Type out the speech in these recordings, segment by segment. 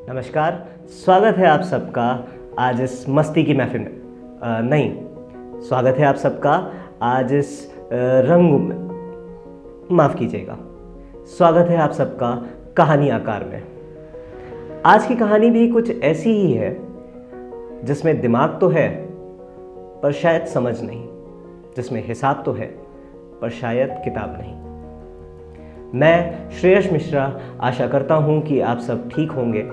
नमस्कार। स्वागत है आप सबका आज इस मस्ती की महफिल में। नहीं, स्वागत है आप सबका आज इस रंग में, माफ़ कीजिएगा, स्वागत है आप सबका कहानी आकार में। आज की कहानी भी कुछ ऐसी ही है जिसमें दिमाग तो है पर शायद समझ नहीं, जिसमें हिसाब तो है पर शायद किताब नहीं। मैं श्रेयस मिश्रा आशा करता हूं कि आप सब ठीक होंगे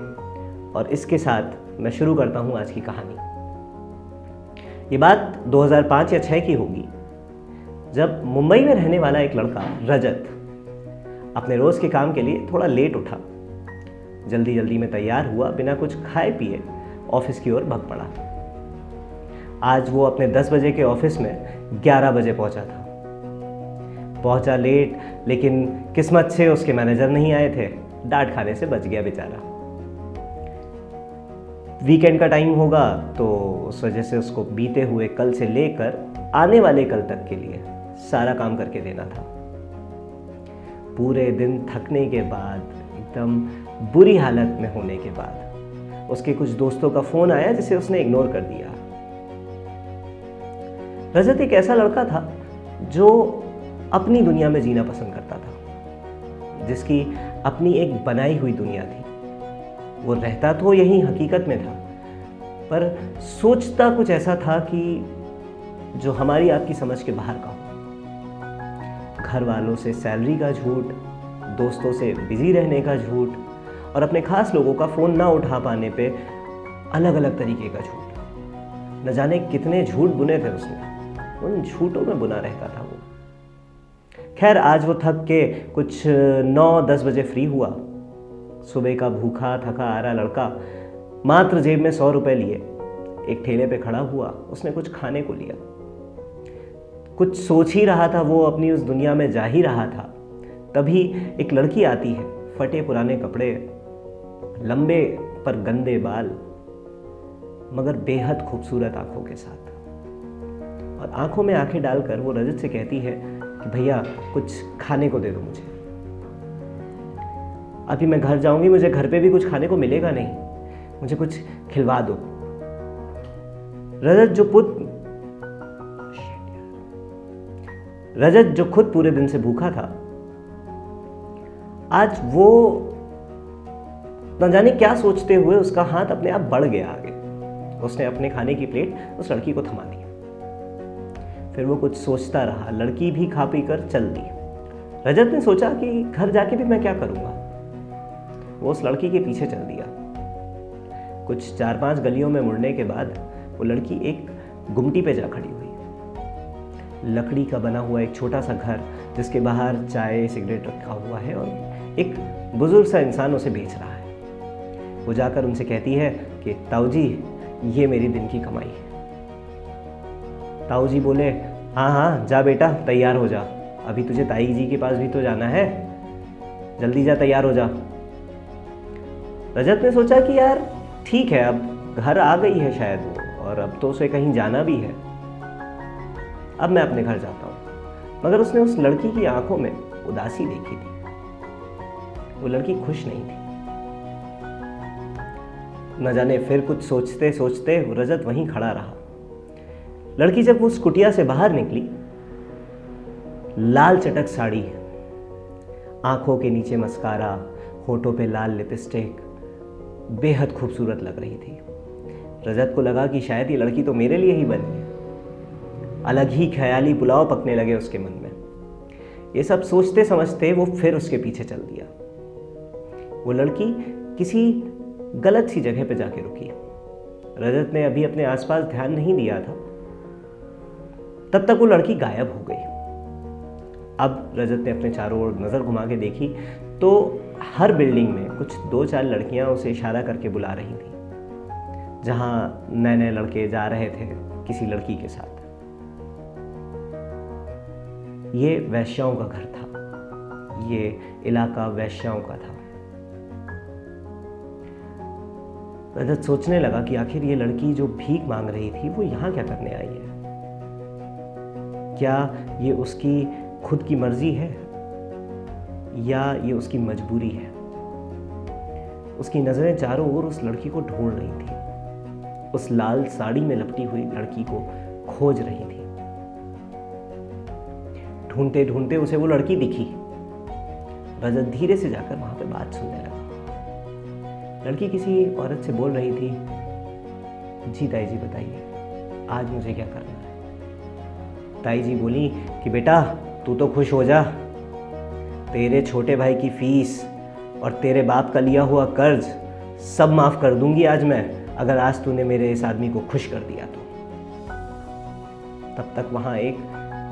और इसके साथ मैं शुरू करता हूं आज की कहानी। ये बात 2005 या 6 की होगी, जब मुंबई में रहने वाला एक लड़का रजत अपने रोज़ के काम के लिए थोड़ा लेट उठा। जल्दी जल्दी में तैयार हुआ, बिना कुछ खाए पिए ऑफिस की ओर भाग पड़ा। आज वो अपने 10 बजे के ऑफिस में 11 बजे पहुंचा था। पहुंचा लेट, लेकिन किस्मत से उसके मैनेजर नहीं आए थे। डांट खाने से बच गया बेचारा। वीकेंड का टाइम होगा तो उस वजह से उसको बीते हुए कल से लेकर आने वाले कल तक के लिए सारा काम करके देना था। पूरे दिन थकने के बाद, एकदम बुरी हालत में होने के बाद उसके कुछ दोस्तों का फोन आया जिसे उसने इग्नोर कर दिया। रजत एक ऐसा लड़का था जो अपनी दुनिया में जीना पसंद करता था, जिसकी अपनी एक बनाई हुई दुनिया थी। वो रहता तो यही हकीकत में था, पर सोचता कुछ ऐसा था कि जो हमारी आपकी समझ के बाहर का हो। घर वालों से सैलरी का झूठ, दोस्तों से बिजी रहने का झूठ और अपने खास लोगों का फोन ना उठा पाने पे अलग अलग तरीके का झूठ। न जाने कितने झूठ बुने थे उसने, उन झूठों में बुना रहता था वो। खैर, आज वो थक के कुछ 9-10 बजे फ्री हुआ। सुबह का भूखा थका आ रहा लड़का मात्र जेब में 100 रुपए लिए एक ठेले पे खड़ा हुआ। उसने कुछ खाने को लिया। कुछ सोच ही रहा था वो, अपनी उस दुनिया में जा ही रहा था। तभी एक लड़की आती है, फटे पुराने कपड़े, लंबे पर गंदे बाल, मगर बेहद खूबसूरत आंखों के साथ। और आंखों में आंखें डालकर वो रजत से कहती है कि भैया कुछ खाने को दे दो मुझे। अभी मैं घर जाऊंगी, मुझे घर पे भी कुछ खाने को मिलेगा नहीं, मुझे कुछ खिलवा दो। रजत जो खुद पूरे दिन से भूखा था, आज वो न जाने क्या सोचते हुए उसका हाथ अपने आप बढ़ गया आगे। उसने अपने खाने की प्लेट उस लड़की को थमा दी। फिर वो कुछ सोचता रहा। लड़की भी खा पी कर चल दी। रजत ने सोचा कि घर जाके भी मैं क्या करूंगा। वो उस लड़की के पीछे चल दिया। कुछ 4-5 गलियों में मुड़ने के बाद वो लड़की एक गुमटी पे जा खड़ी हुई। लकड़ी का बना हुआ एक छोटा सा घर, जिसके बाहर चाय सिगरेट रखा हुआ है और एक बुजुर्ग सा इंसान उसे बेच रहा है। वो जाकर उनसे कहती है कि ताऊ जी, ये मेरी दिन की कमाई है। ताऊ जी बोले, हाँ हाँ जा बेटा, तैयार हो जा, अभी तुझे ताई जी के पास भी तो जाना है, जल्दी जा, तैयार हो जा। रजत ने सोचा कि यार ठीक है, अब घर आ गई है शायद वो, और अब तो उसे कहीं जाना भी है, अब मैं अपने घर जाता हूँ। मगर उसने उस लड़की की आंखों में उदासी देखी थी। वो लड़की खुश नहीं थी। न जाने फिर कुछ सोचते सोचते रजत वहीं खड़ा रहा। लड़की जब उस कुटिया से बाहर निकली, लाल चटक साड़ी, आंखों के नीचे मस्कारा, होठों पे लाल लिपस्टिक, बेहद खूबसूरत लग रही थी। रजत को लगा कि शायद ये लड़की तो मेरे लिए ही बनी है। अलग ही ख्याली पुलाव पकने लगे उसके मन में। ये सब सोचते समझते वो फिर उसके पीछे चल दिया। वो लड़की किसी गलत सी जगह पे जाके रुकी। रजत ने अभी अपने आसपास ध्यान नहीं दिया था, तब तक वो लड़की गायब हो गई। अब रजत ने अपने चारों ओर नजर घुमा के देखी तो हर बिल्डिंग में कुछ 2-4 लड़कियां उसे इशारा करके बुला रही थी, जहां नए नए लड़के जा रहे थे किसी लड़की के साथ। ये वैश्याओं का घर था। ये इलाका वैश्याओं का था। रजत सोचने लगा कि आखिर ये लड़की जो भीख मांग रही थी वो यहां क्या करने आई है। क्या ये उसकी खुद की मर्जी है या ये उसकी मजबूरी है। उसकी नज़रें चारों ओर उस लड़की को ढूंढ रही थी, उस लाल साड़ी में लपटी हुई लड़की को खोज रही थी। ढूंढते ढूंढते उसे वो लड़की दिखी। रजत धीरे से जाकर वहां पे बात सुनने लगा। लड़की किसी औरत से बोल रही थी, जी ताई जी बताइए, आज मुझे क्या करना है। ताई जी बोली कि बेटा तू तो खुश हो जा, तेरे छोटे भाई की फीस और तेरे बाप का लिया हुआ कर्ज सब माफ कर दूंगी आज मैं, अगर आज तूने मेरे इस आदमी को खुश कर दिया तो। तब तक वहां एक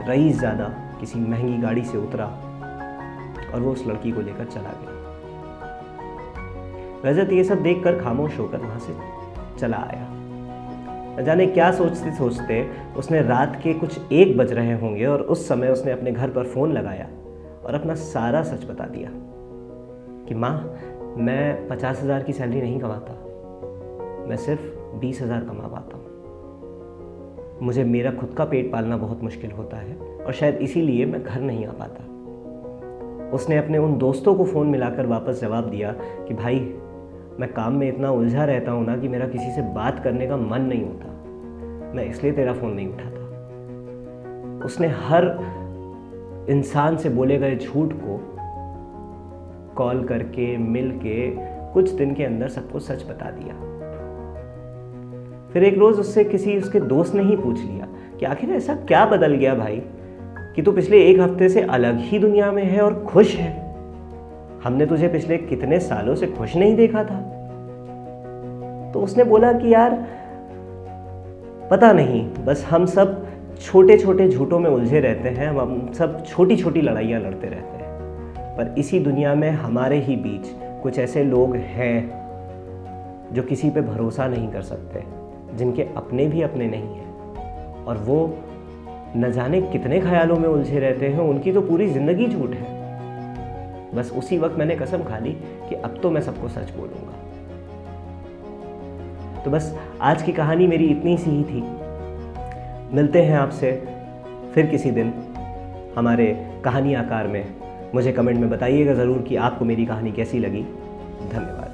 रईसज़ादा किसी महंगी गाड़ी से उतरा और वो उस लड़की को लेकर चला गया। रजत ये सब देखकर खामोश होकर वहां से चला आया। न जाने क्या सोचते सोचते उसने रात के कुछ 1 बज रहे होंगे और उस समय उसने अपने घर पर फ़ोन लगाया और अपना सारा सच बता दिया कि माँ, मैं 50,000 की सैलरी नहीं कमाता, मैं सिर्फ 20,000 कमा पाता हूँ। मुझे मेरा खुद का पेट पालना बहुत मुश्किल होता है और शायद इसीलिए मैं घर नहीं आ पाता। उसने अपने उन दोस्तों को फ़ोन मिलाकर वापस जवाब दिया कि भाई, मैं काम में इतना उलझा रहता हूँ ना कि मेरा किसी से बात करने का मन नहीं होता, मैं इसलिए तेरा फ़ोन नहीं उठाता। उसने हर इंसान से बोले गए झूठ को कॉल करके, मिल के कुछ दिन के अंदर सबको सच बता दिया। फिर एक रोज़ उससे किसी उसके दोस्त ने ही पूछ लिया कि आखिर ऐसा क्या बदल गया भाई कि तू पिछले 1 हफ्ते से अलग ही दुनिया में है और खुश है। हमने तुझे पिछले कितने सालों से खुश नहीं देखा था। तो उसने बोला कि यार पता नहीं, बस हम सब छोटे छोटे झूठों में उलझे रहते हैं, हम सब छोटी छोटी लड़ाइयाँ लड़ते रहते हैं, पर इसी दुनिया में हमारे ही बीच कुछ ऐसे लोग हैं जो किसी पे भरोसा नहीं कर सकते, जिनके अपने भी अपने नहीं हैं, और वो न जाने कितने ख्यालों में उलझे रहते हैं, उनकी तो पूरी ज़िंदगी झूठ है। बस उसी वक्त मैंने कसम खा ली कि अब तो मैं सबको सच बोलूँगा। तो बस आज की कहानी मेरी इतनी सी ही थी। मिलते हैं आपसे फिर किसी दिन हमारे कहानी आकार में। मुझे कमेंट में बताइएगा ज़रूर कि आपको मेरी कहानी कैसी लगी। धन्यवाद।